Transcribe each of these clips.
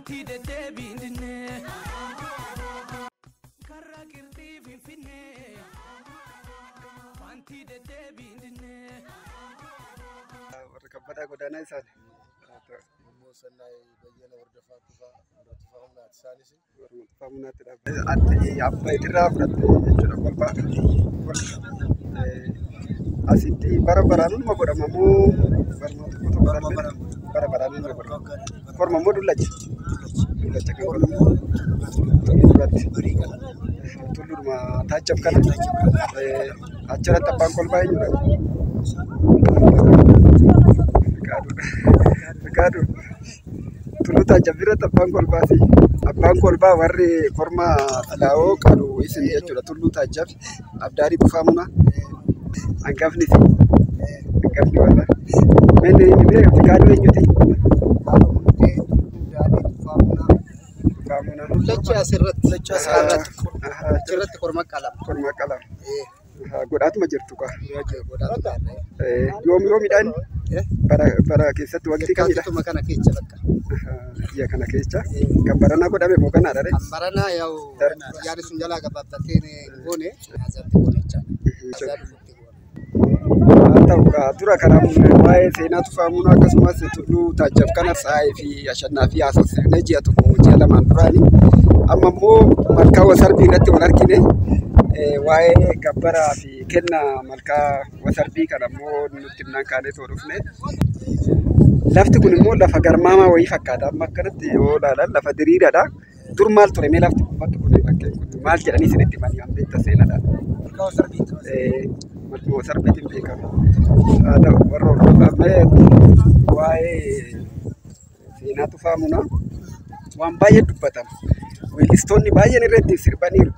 Wanti dede bindine Karra kirti finfinne Wanti dede bindine Warra pada godana isaan Sanai bayyana hordofaa tufaa humnaati isaanis hordofaa humnaatti dhaabbatee abba itirraa fudhatte jechuudha kolfaa asitti bara baraanuma godhamamoo bara baraanuma godhama kormamoo dullacha kan godhamu tulluma taachaf kana achirratti abbaan kolfaa eenyudha Ricardo tulu tajaajila abbaan kolbaasi abbaan kolbaa warri korma laawoo qabu isin jechuudha tullu tajaajila abdaari bufaamuna angafni wala mene Ricardo eenyuti bufaamuna lacha asirratti korma qalam godhaatuma jirtu ka yoom midhaan bara keessatti waqtii kamidha kana keessa bakka ya kana keessa kan barana godhame moo kana dare kan barana yaw yaari sun jala gabaabtateen goone azatti gonecha ta'uudha dura kana waa'ee seenaa tufaamuun akkasumas tullu taajjab kana saa'ee fi ashannaa fi haasofsiifnee ji'a tokko ji'a lamaan duraanii amma immoo malkaa wasarbii irratti wal argine waa'ee gabbaraa fi kenna malkaa wasarbii kana immoo nutti himnaan kaanee too dhufne lafti kun immoo lafa garmaamaa wayii fakkaata amma akkanatti yoo ilaalan lafa diriiraadha dur maal ture mee lafti kun bakki kun bakkeen kun maal jedhanii isinitti himanii an beekta seenaadhaan malkaa wasarbiitiin beekama haa ta'u warra hordofamee waa'ee seenaa tufaamunaa waan baay'ee dubbatama weellistoonni baay'een irratti sirbaniiru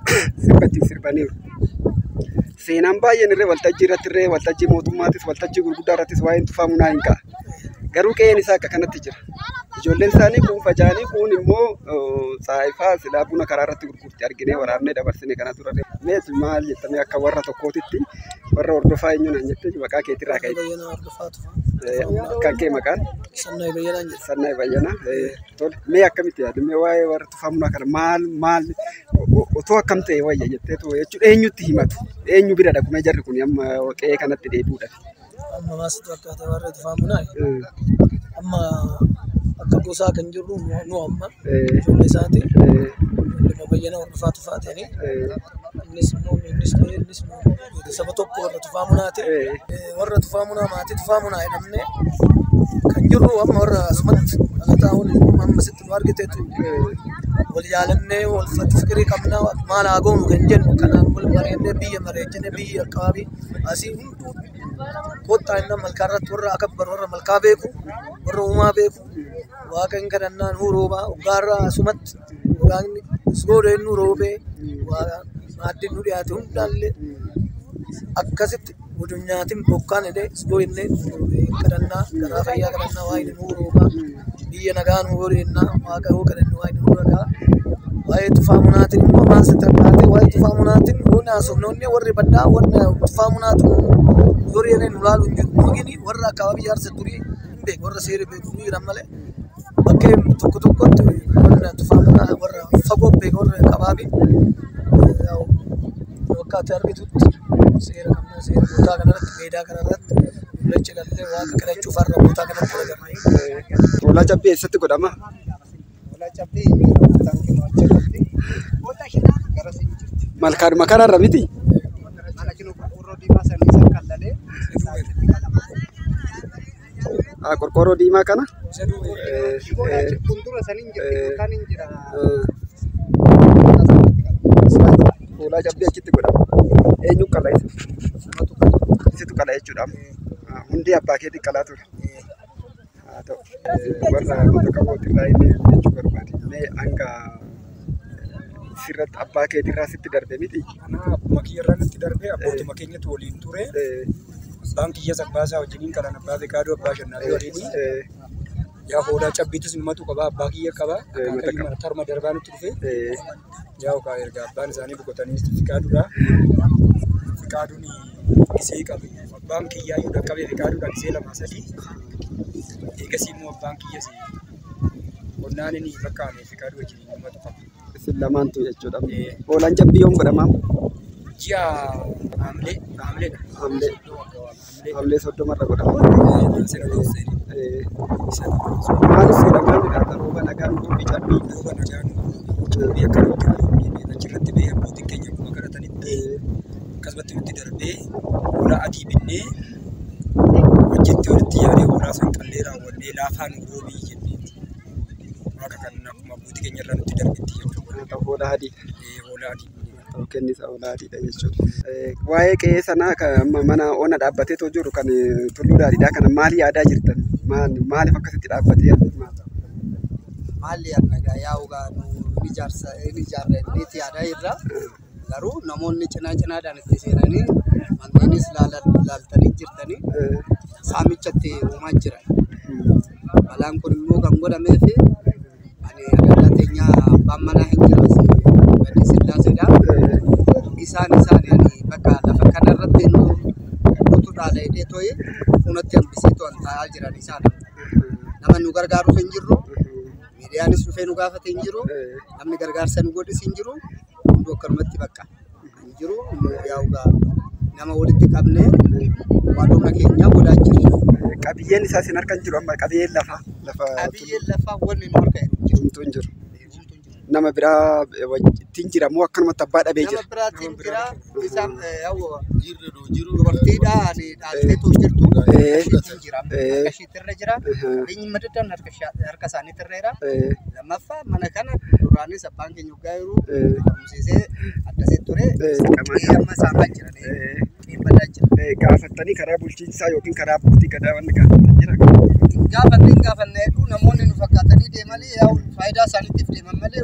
seenaan baay'een irree waltajjii irratti irree waltajjii mootummaatis waltajjii gurguddaa irrattis waa'een tufaamunaa hin ka'a garuu qe'een isaa akka kanatti jira ijoolleen isaanii kuun faca'anii kuun immoo saayifaa silaa buna karaa irratti gurgurti arginee waraabnee dabarsine kana ture mees maal jettamee akka warra tokkootitti warra hordofaa eenyuun jettee maqaa keetirraa ka'e kan kee maqaan Sannay Bayyana tole mee akkamitti yaadamee waa'ee warra tufaamunaa kana maal otoo akkam ta'e wayya jetteetu jechuudha eenyutti himatu eenyu bira dhaqumee jarri kun amma qe'ee kanatti deebi'uudhaaf amma maasitu akkaataa warra tufaamunaa amma akka gosaa kan jirru nu amma ijoollee isaati Bayyana hordofaa tufaateeni innis saba tokko warra tufaamunaati warra tufaamunaa maatii tufaamunaa jedhamne kan jirru amma warra asumatti dhalataa amma sitti nu argiteetu wal jaalannee wal fikirii qabnaa maal haa goonu kan jennu kanaan wal bareennee biyya bareechine biyya akkaabii asii hunduu kottaa inni malkaa irratti warra akabbar warra malkaa beeku warra uumaa beeku waaqa hin kadhannaan nuu roobaa hoggaarraa asumatti waaqni isgoodee nu roobee maaddin nu dhiyaate hundaallee akkasitti gudunyaatiin bokkaan edee isgoo innee kadhannaa garaa fayyaa kadhannaa waa'ee nuu roobaa biyya nagaa nuu godheennaa waaqa hoo kadhannu waa'ee nuu ragaa waa'ee tufaamunaatiin immoo maasitti akkaatee waa'ee tufaamunaatiin hundi haasofnoonni warri baddaa warri tufaamunaatiin yorii yereen nu laalu hin jiru nugini warra akkaabii jaarsa durii hin beeku warra seera beeku nu jiran malee bakkee tokkotti warra tufaamunaa warra fagoo beeku warra qabaabii wakkaatti argitutti seera bootaa kanarratti meedaa kanarratti mul'acha gallee waaqa kadhachuuf har'a bootaa kanatti agarra. Hoolaa cabbii eessatti godhama? hoolaa cabbii malkaadhuma kanarra miti? Qorqorroo diimaa kana? Hoolaa cabbii achitti godhama. Eenyu qala isa? Isitu qala jechuudha. Hundi abbaa keetii qalaa ture. Haa ta'u warra goota qabootirraa inni jechuu barbaade. Mee hanga sirratti abbaa keetirraa sitti darbe miti? Abbaa kiyyarraa natti darbe abbootuma keenyatti waliin ture. Abbaan kiyya sabbaasaa wajjiniin kalaan abbaa Riqaadoo abbaa Shannaarii waliin. Yaa hoolaa cabbiitis numatu qaba abbaa kiyya qaba. Tarma darbaa nutti dhufe. Yaa okaa erga abbaan isaanii boqotanii Riqaaduudha. Riqaaduun gisee qabu. Abbaan kiyyaa yoo dhaqqabe Riqaaduudhaan gisee lama sadii. Eegasii immoo abbaan kiyyas qonnaan inni bakka aanee fi kaaduu wajjin uummatu qaba. Isin lamaantu jechuudha. Hoolaan cabbii yoom godhamaa? Ji'a Haamleedha. Haamlee 30 irra godhama. Sena gooseen. Maalis godhamaa jiraata rooba nagaan gurbi cabbii. Rooba nagaan cabbii akkanatti achirratti ba'ee abbootiin keenya akkuma kadhatanitti akkasumatti nutti darbee hoolaa adii binnee hojjetti walitti yaadee hoolaa san qallee raawwannee laafaa nu roobii jennee waaqa kan akkuma abbootii keenya irraa nutti darbetti jechuudha. Hoolaa adii. Hoolaa adii. Kennisa hoolaa adiidha jechuudha. Waa'ee qe'ee sanaa kan mana ona dhaabbateetoo jiru kan tulluu daadhiidhaa kana maali yaadaa jirtan? Maaliif akkasitti dhaabbatee yaadda? Maalli yaadna yaa'ugaa inni ijaarraniiti yaadaa irra garuu namoonni cinaadhaan itti seenanii manneenis laaltanii jirtanii saamichatti uumaa jiran. Balaan kun immoo kan godhameef ani aadaa teenyaa abbaan manaa hin jiraas Gadi Sillaaseedha. Isaan bakka lafa kanarratti nutu dhaalee too'ee funatti hambisee to'an taa'aa jiran isaan. Nama nu gargaaru hin jirru. Miidiyaanis dhufee nu gaafate hin jiru. Namni gargaarsa nu godhis hin jiru. Hunduu akkanumatti bakka hin jiru. Yaa'ugaa nama walitti qabnee waanuma keenya godhaa jirra. Qabiyyeen isaa isin harka hin jiru amma qabiyyeen lafaa. Qabiyyeen lafaa wanni nu harka hin jiru. Nama biraa ittiin jira moo akkanumatti abbaa dhabee jira? Nama biraatiin jira. Isaan dubartiidhaan dhaalteetu jirtu. Ishiitiin jira. Harka ishiitirra jira. Biyyi madaddaan harka isaaniitirra jira. Lammaffaa mana kana duraanis abbaan keenya dhugaa jiru. Barumsiisee addasee ture. Amma saamaa jiran. Dhiibbataa jira. Gaafattanii karaa bulchiinsaa yookiin karaa abbootii gadaa wanni gaafatan jira? Gaafannee namoonni nu fakkaatanii deemanii yaa'u faayidaa isaaniitiif deeman malee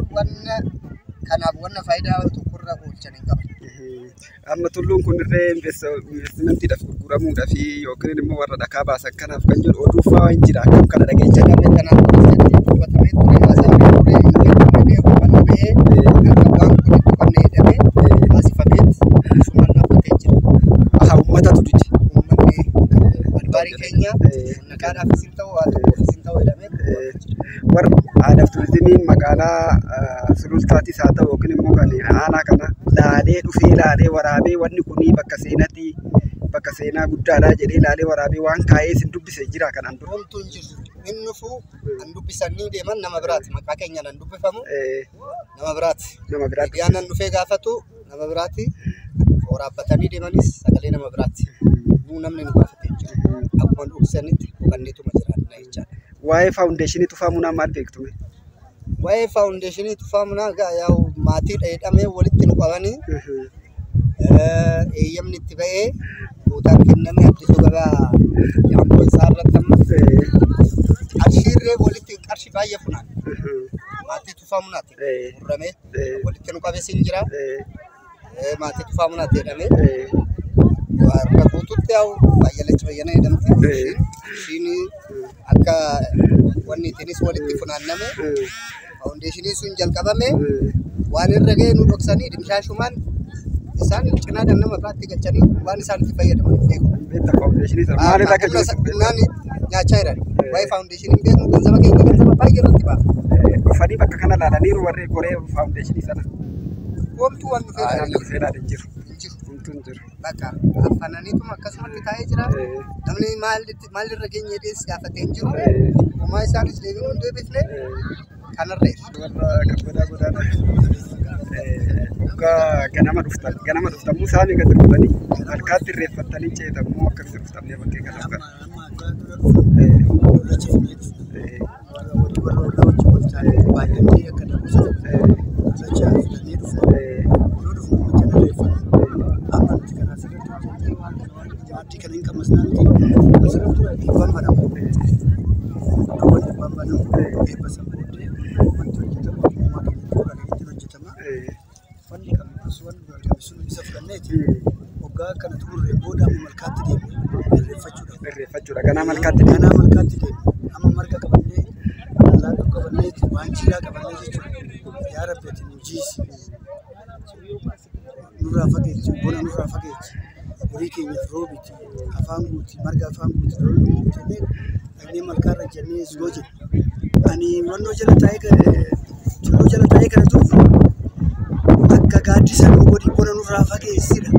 wanna faayidaa tokkorraa oolchan hin qaban. Amma tulluun kun irree investimantiidhaaf gurguramuudhaaf yookiin immoo warra dhakaa baasan kanaaf kan jedhu oduufaa hin jira akkam kana dhageenya. Kanaaf dubbatamee ture haasa'amee ture eegalee hubannoo ba'ee akka waan kun dhufannee hidhamee taasifameet sumaan dhaabbatee jira. Uummatatu diti. Uummanni albaarii keenya nagaadhaaf isin ta'u haa tokkoof isin ta'u hidhamee warra aadaaf turizimiin magaalaa sulultaatis haa ta'u yookiin immoo kan aanaa kana laalee dhufee laalee waraabee wanni kunii bakka seenaa guddaadhaa jedhee laalee waraabee waan kaa'ee isin dubbise jira kan anduu. Wantu hin jiru. Inni dhufuu an dubbisanii deeman nama biraati. Maqaa keenyaan an dubbifamu nama biraati. Miidiyaan an dhufee gaafatu nama biraati. Waraabbatanii deemanis sagalee nama biraati. Namni nu gaafatee jiru. Akkuma dhugsanitti hubanneetuma jiraanna jechaadha. Waa'ee faawundeeshinii Tufaa Munaa maal beektume? Waa'ee faawundeeshinii Tufaa Munaa yaa'u maatii dheedhamee walitti nu qabanii eeyyamni itti ba'ee guutaan kenname Addisuu Gabaa yaa'u isaa irratti amma qarshiirree walitti qarshii baay'ee funaan maatii Tufaa Munaatti murramee walitti nu qabees hin jira maatii Tufaa Munaatti jedhamee harka guutuutti yaa'u baay'ee bayyana jedhamti. Ishiin akka wanni ittiinis walitti funaanname faawundeeshinii sun jalqabame waan irra ga'e nu dhoksanii dimshaashumaan isaan cinaadhaan nama biraatti galchanii waan isaan itti fayyadaman beeku. Naan nyaachaa jiran waa'ee faawundeeshinii beeknu ganzaba baay'ee irratti baafa. Dhufanii bakka kana laalaniiru warri koree faawundeeshinii sana. Wantu waan dhufeedhaan hin jiru. Bakka afananiituma akkasumatti taa'ee jira. Namni maalirra keenya jedhees gaafatee hin jiru. Uumaa isaanis deebiin hin deebifne kanarree. Warra kabbadaa godaanaa hoggaa ganama dhuftamuu saamii gadi dhufanii harkaatti irreeffattanii ceetamuu akkasitti dhuftamnee bakkee kana dhufan. Irreeffachuudha ganaa malkaatti deemu. Amma marga qabannee allaattuu qabannee waan jiidhaa qabannee jechuudha. Yaa Rabbi ati nu jiisi. Nurraa fageessi bona nurraa fageessi. Horii keenyaaf roobiti afaan guuti marga afaan guuti jennee dhaqnee malkaarra jennee yoo jedhu ani wannoo jala taa'ee tulluu jala taa'ee kana turre akka gaaddisa nu godhi bona nurraa fageessidha.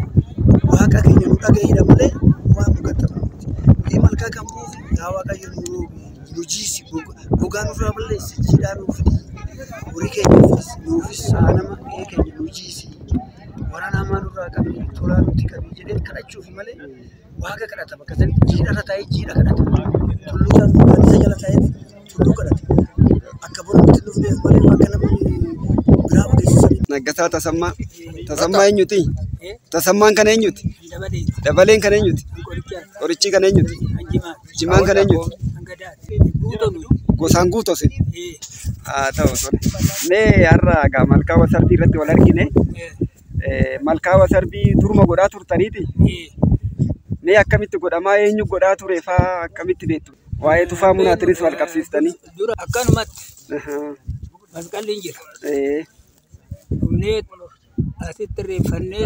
Waaqa keenya nu dhaga'idha malee waan nu gattamannuti. Mee malkaa kan buufi yaa Waaqayyo nu jiisi gogaa nurraa balleessi jiidhaa nuuf fidi. Horii keenya nuufis saanama ee keenya nu jiisi. Waraana hamaa nurraa qabii tolaa nutti qabii jedhee kadhachuufi malee waaqa kadhata bakka sanatti jiidharra taa'ee jiidha kadhata. Tulluu gaaddisa jala taa'ee tulluu kadhata. Akka bona nutti dhufneef malee waaqa namni biraa odeessisanii. Naggasaa Tasammaa eenyuti? Tasammaan kan eenyuti? Dabaleen kan eenyuti? Qorichi kan eenyuti? Jimaan kan eenyuti? Gosaan guutos. Haa ta'u tole. Mee har'a egaa malkaa Wasarbii irratti wal argine. Malkaa Wasarbii turma godhaa turtaniiti. Mee akkamitti godhamaa eenyu godhaa ture faa akkamitti beektu? Waa'ee Tufaa Munaatiinis wal qabsiistanii. Dura akkanumatti masqalli hin jira. Dhumnee asitti reeffannee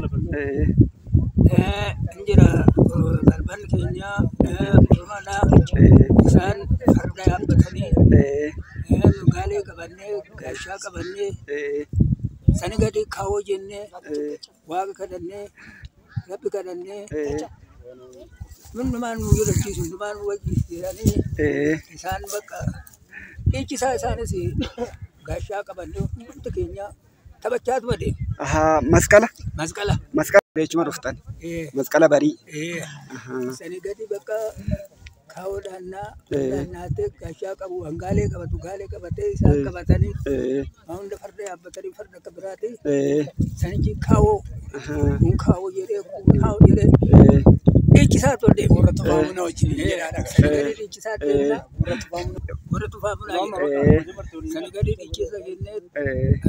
hin jira balballi keenya mana isaan farda yaabbatanii gaalee qabannee gaashaa qabannee sani gadi kaawoo jennee waaqa kadhannee rabbi kadhannee hundumaan nu jirachiisu hundumaan nu wajjiisanii isaan bakka dhiichisaa isaanis gaashaa qabannee hundi keenya taphachaatu bade. Masqala. Masqala. Masqala jechuun dhuftan. Masqala barii. Sani gadi bakka kaawwadhaan naatee gaashaa qabu hangaalee qabatu gaalee qabatee isaan qabatanii hunda farda yaabbatanii farda akka biraati. Sanichi kaawoo kun kaawoo jedhee kun kaawoo jedhee dhiichisaa tollee warra Tufaa Munaa wajjin jedhaadha. Sani gadi dhiichisaa deemna warra Tufaa Munaa sani gadi dhiichisa jennee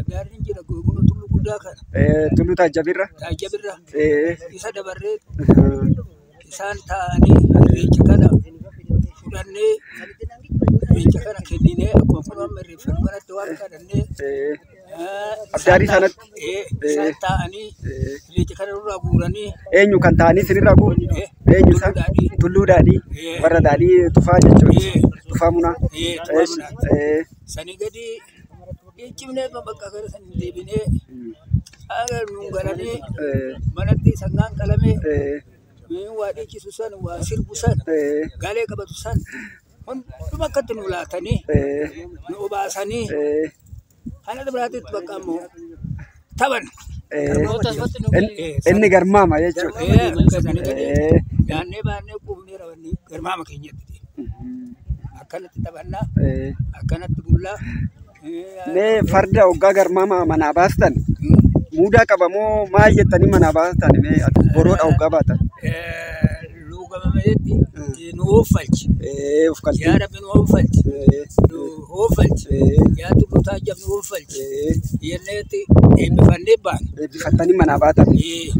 addaarri jira googuna tulluu guddaa kana. Tulluu Taajjabirra. Taajjabirra isa dabarree isaan taa'anii irreecha kana fudhannee irreecha kana kenninee akkuma funaanne irreeffannoo kanatti waan kadhannee Abdaarii sanatti isaan taa'anii irreecha kana nurraa guuranii. Eenyu kan taa'anii sinirraa guuru? Eenyu isaan? Tulluu Daadhii. Warra Daadhii Tufaa jechuudha. Tufaa Munaa. Sani gadi dhiichifnee bakka gara sanii deebinee nuun galanii manatti sangaan qalamee waa dhiichisu san waa sirbu san gaalee qabatu san hunduma akkatti nu laatanii nu obaasanii kana biraatitti bakka ammoo taphan. Inni garmaama jechuudha. Yaannee baannee quufnee rawannee garmaama keenyatti akkanatti taphannaa akkanatti bullaa. Mee farda hoggaa garmaama manaa baastan muudaa qabamoo maal jettanii manaa baastan mee boroodha hoggaa baatan? Luugamameetti nu oofalchi. Yaa Rabbi nu oofalchi. Nu oofalchi. Yaa Tulluu Taajjab nu oofalchi. Yenneetti eebbifannee baana. Eebbifattanii manaa baatan?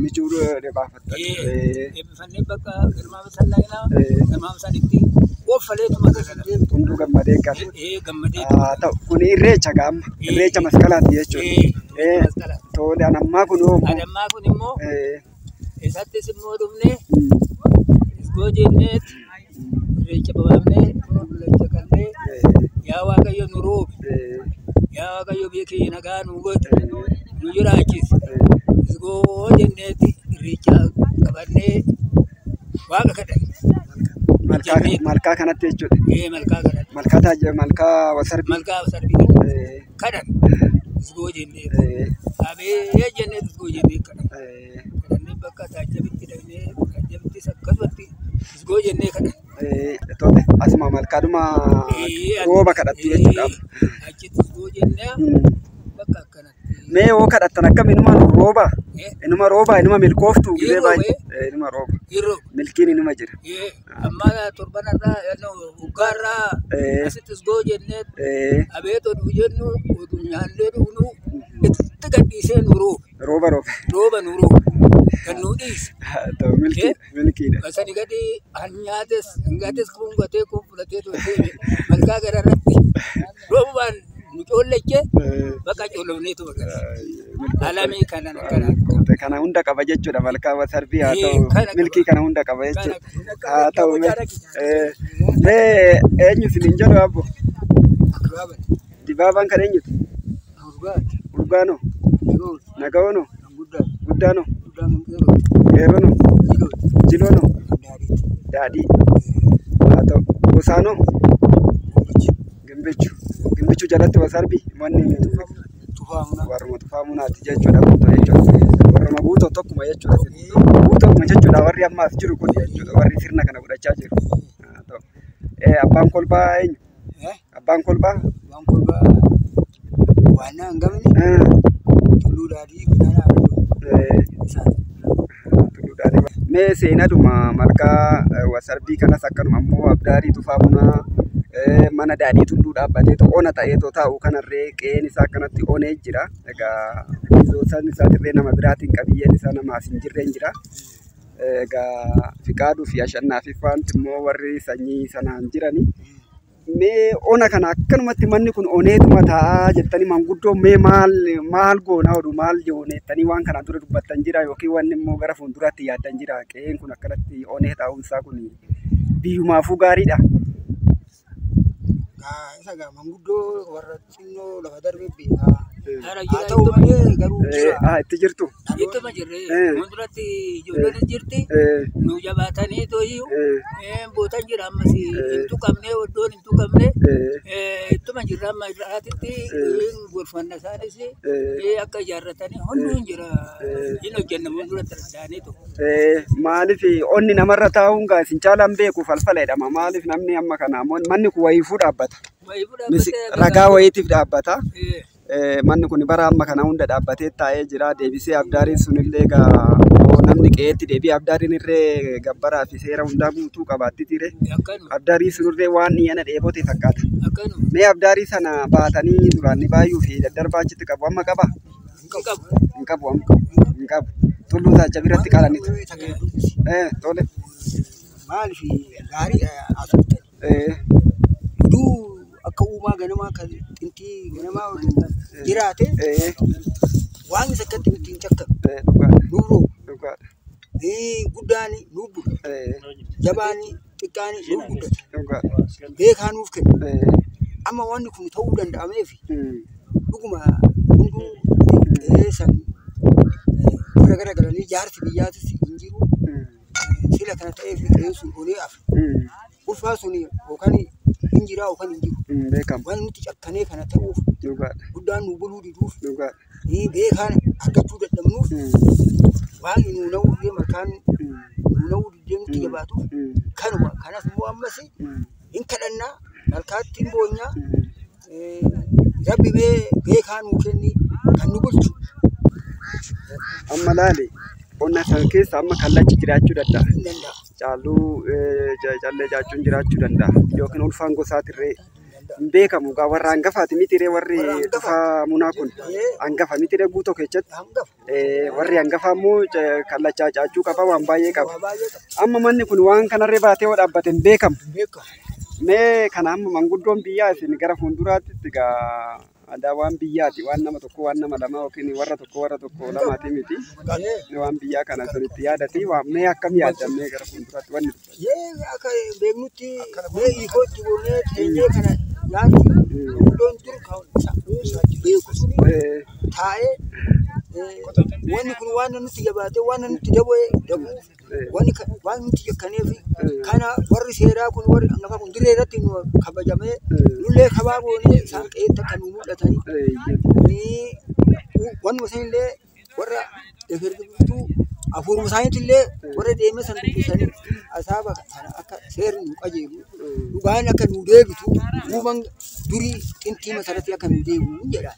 Michuu baafattan? Eebbifannee bakka garmaama san dhagnaa garmaama sanitti oofaleetuma gasadee. Hunduu gammadee qabu. Gammadee. Ta'u kun irreecha gaama. Irreecha masqalaati jechuudha. Tole anammaa kun hoo? Anammaa kun immoo isattis immoo dhufnee isgoo jennee irreecha babaafnee bullecha qallee yaa Waaqayyo nu roobe yaa Waaqayyo biyya keenya nagaa nu godhe nu jiraachise isgoo jenneeti irreecha qabannee waaqa kadhanne. Malkaa kanatti jechuudha. Malkaa kanatti. Malkaa Taajjab malkaa Wasarbii. Malkaa Wasarbii kadhan isgoo jennee abee jennee isgoo jennee kadhan. Kadhannee bakka Taajjabitti dhaqnee Taajjabittis akkasumatti isgoo jennee kadhan. Tole asuma malkaadhuma rooba kadhattu jechuudha. Achitti isgoo jennee bakka akkanatti. Mee hoo kadhattan akkam inuma rooba? Inuma rooba inuma milkooftu gilee baay'ee inuma rooba. Milkiin inuma jira. Amma torbanarraa hoggaarraa asitti isgoo jennee abeet oduu jennu oduu nyaannee dhugnu itti gadhiisee nu roobe. Rooba roobe. Rooba nu roobe. Kan nu dhiise. Milkiidha. Sani gadi nyaates ngaates kun gatee kun fudhatee deeme malkaa gararratti roobaan nu coolleche bakka coolofneetu bakka alamii kanan akkana. Kana hunda qaba jechuudha malkaa Wasarbii haa ta'u milkii kana hunda qaba jechuudha. Haa ta'u mee eenyu isiniin jedhu abbo? Dibaabaan kan eenyuti? Urgaano? Nagaono? Guddaano? Geerono? Jiloono? Daadhii. Haa ta'u. Gosaano? Gimbichu jalatti wasarbi manni warruma tufaamunaati jechuudha guutuu jechuudha. Warruma guutuu tokkuma jechuudha. Guutuu jechuudha warri ammaas jiru kun jechuudha. Warri sirna kana godhachaa jiru. Abbaan kolbaa eenyu? Abbaan kolbaa? Waan hangamni tulluu daadhii guddaan mee seenadhuma malkaa wasarbii kanas akkanuma ammoo abdaarii tufaamunaa mana daadhii tulluu dhaabbatee ona ta'ee taa'u kanarree qe'een isaa akkanatti onee jira. Egaa isaan isaatirree nama biraatiin qabiyyeen isaa namaas hin jirreen jira. Egaa Fiqaaduu fi Ashannaa fi Faanti immoo warri sanyii sanaan jirani. Mee ona kana akkanumatti manni kun oneetuma taa'aa jettanii manguddoo mee maal goonaa oduu maal joonettanii waan kana dura dubbattan jira yookiin wanni immoo gara fuulduraatti yaaddan jira qe'een kun akkanatti onee taa'uunsaa kun biyyumaafuu gaariidha. Isa manguddoo warra xinnoo lafa darbee beekaa. Haa ta'u malee garuu jira. Itti jirtu. Ittuma jirre fuulduratti ijoolleen jirti. Nu jabaatanii tooyyuu bootan jira ammas hin tuqamne iddoon hin tuqamne ittuma jirra amma irraatitti gorfannaa isaanis akka ijaarratanii hunduu hin jira hin hojjenna fuulduratti danda'anii tokko. Maaliif onni namarra taa'uun gaa isin caalaan beeku falfala jedhama. Maaliif namni amma kana manni kun wayiifuu dhaabbata. Ragaa wayiitiif dhaabbata. Manni kun bara amma kana hunda dhaabbatee taa'ee jira. Deebisee abdaariin sunillee namni qe'eetti deebi'ee abdaariin irree gabbaraa fi seera hundaa guutuu qabaatti ture. Abdaarii sunillee waan dhiyyana dheebote fakkaata. Mee abdaarii sana baatanii duraan ni baay'uu fi daddarbaa achitti qabu amma qaba? Hin qabu. Tulluu Saacca biratti qalanitu. Tole. Maaliif gaarii asirratti oduu akka uumaa ganamaa kan xintii ganamaa oduu jiraate waan isa akkatti nuti hin cakkabu. Nuuroo guddaan nuuf bu'a. Jabaan xiqqaan nuuf guddata. Beekaa nuuf kenna. Amma wanni kun ta'uu danda'ameef dhuguma hunduu qe'eessan gara galanii jaarsi biyyaatis hin jiru. Sila kana ta'eef qe'een sun olee hafe. Ulfaa sun yookaan hin jiraa yookaan hin jiru. Waan nuti cakkanee kana ta'uuf guddaan nu buluu diduuf beekaan argachuu dadhabnuuf waan nu na'uu markaan nu na'uu diddee nutti jabaatuuf kanuma kanas immoo ammas hin kadhannaa malkaatti hin boonyaa rabbi beekaa nuu kenni kan nu bulchu. Amma laale qonna san keessa amma kallachi jiraachuu danda'a. Caaluu callee jaachuun jiraachuu danda'a. Yookiin ulfaan gosaatirree hin beekamu. Gaa warra hangafaati mitiree warri tufaamunaa kun hangafa mitiree guutoo keessatti warri hangafaa immoo kallachaa caachuu qaba waan baay'ee qaba. Amma manni kun waan kanarree baatee yoo dhaabbate hin beekamu. Mee kana amma manguddoon biyyaa isin gara fuulduraatti gaa aadaa waan biyyaati waan nama tokko waan nama lama yookiin warra tokko lamaati miti waan biyyaa kana sirriitti yaadati waan mee akkam yaadamee gara fuulduraatti wanni akka beeknutti mee hiikootti goonee teenyee kana yaadti iddoon jiru beeku suni taa'ee wanni kun waan nutti jabaatee waan nutti dabuuf waan nutti jakkaneef kana warri seeraa kun warri hangafa kun dirree irratti nu kabajamee nullee kabaa goonee isaan qe'eetti akka nu mul'atanii wanuma sanillee warra efertuu afuuruma isaaniitillee warra deemee san dubbisanii asaaba sana akka seerri nu qajeelu dhugaan akka nu deebitu uuman durii xintii masarratti akka nu deebi'u jedha.